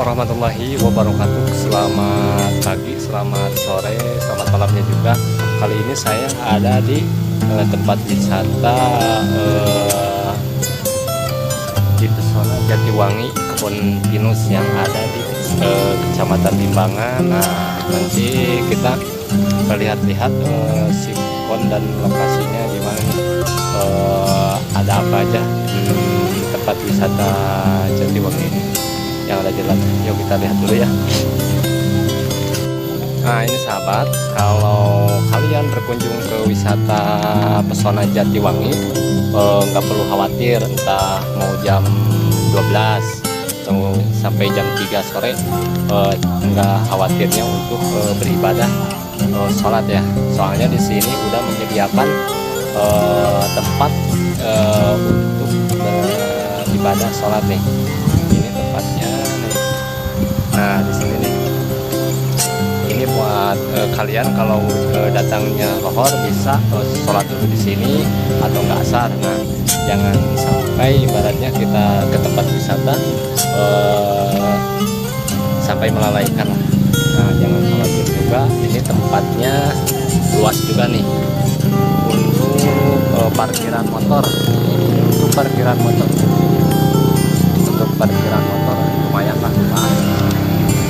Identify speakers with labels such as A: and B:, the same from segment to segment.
A: warahmatullahi wabarakatuh. Selamat pagi, selamat sore, selamat malamnya juga. Kali ini saya ada di tempat wisata di Pesona Jatiwangi, Kebun Pinus yang ada di Kecamatan Limbangan. Nah, nanti kita lihat-lihat sikon dan lokasinya di mana nih. Ada apa aja di tempat wisata Jatiwangi ini yang ada jalan. Yuk kita lihat dulu ya. Nah ini sahabat, kalau kalian berkunjung ke wisata Pesona Jatiwangi, nggak perlu khawatir entah mau jam 12 atau sampai jam 3 sore, nggak khawatirnya untuk beribadah sholat ya. Soalnya di sini udah menyediakan tempat untuk beribadah sholat nih. Ini tempatnya nih. Nah di sini nih. Ini buat kalian kalau datangnya lohor bisa sholat dulu di sini atau nggak asar. Nah jangan sampai ibaratnya kita ke tempat wisata sampai melalaikan lah. Nah jangan khawatir juga, ini tempatnya luas juga nih untuk parkiran motor. Untuk parkiran motor lumayan lah,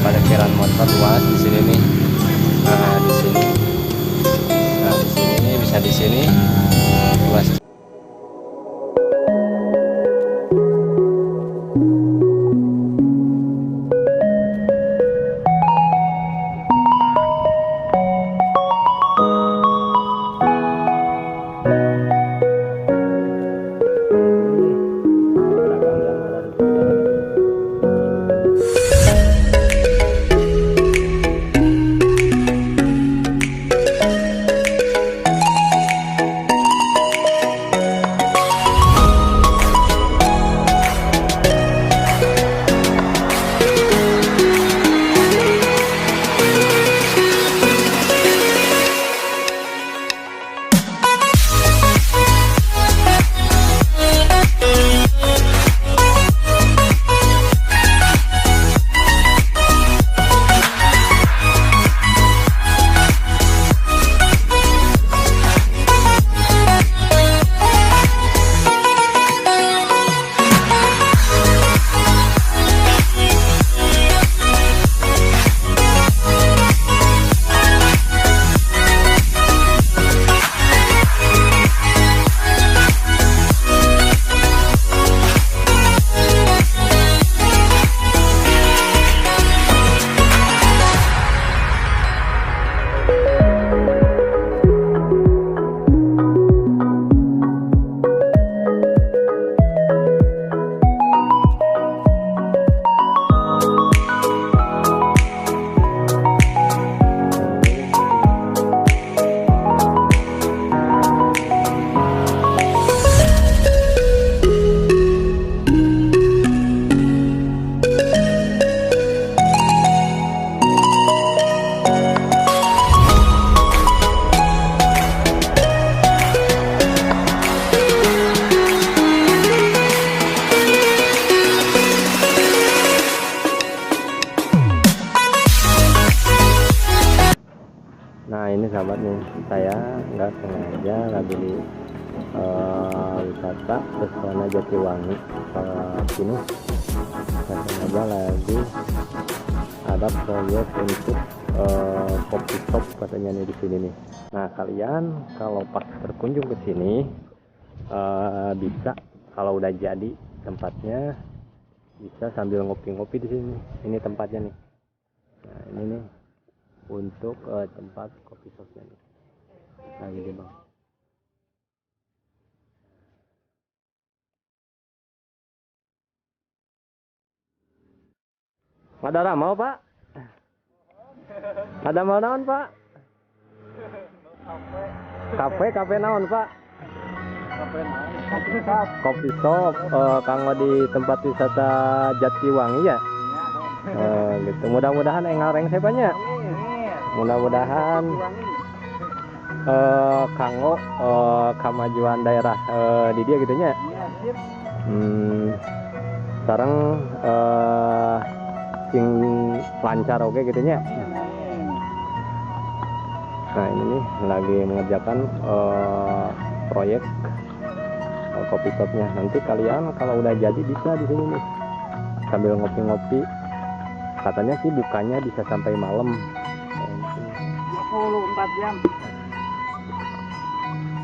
A: parkiran motor luas di sini nih. Nah di sini bisa di sini luas. Nah ini sahabat nih, saya nggak sengaja lagi di wisata Pesona Jatiwangi Pinus. Nggak sengaja lagi ada proyek untuk kopi shop katanya nih di sini nih. Nah kalian kalau pas berkunjung ke sini bisa, kalau udah jadi tempatnya bisa sambil ngopi-ngopi di sini. Ini tempatnya nih. Nah ini nih untuk tempat kopi shopnya nih. Nah ini bang. Ada mau pak? Ada mau naon pak? Kafe naon pak? Kopi shop kanggo di tempat wisata Jatiwangi ya. Gitu. Mudah-mudahan engareng saya banyak. Mudah-mudahan kanggo kemajuan daerah di dia gitu nya. Sekarang cing lancar oke gitu nya. Nah ini nih lagi mengerjakan proyek kopi shopnya. Nanti kalian kalau udah jadi bisa di sini nih sambil ngopi-ngopi. Katanya sih bukanya bisa sampai malam.
B: 24 jam.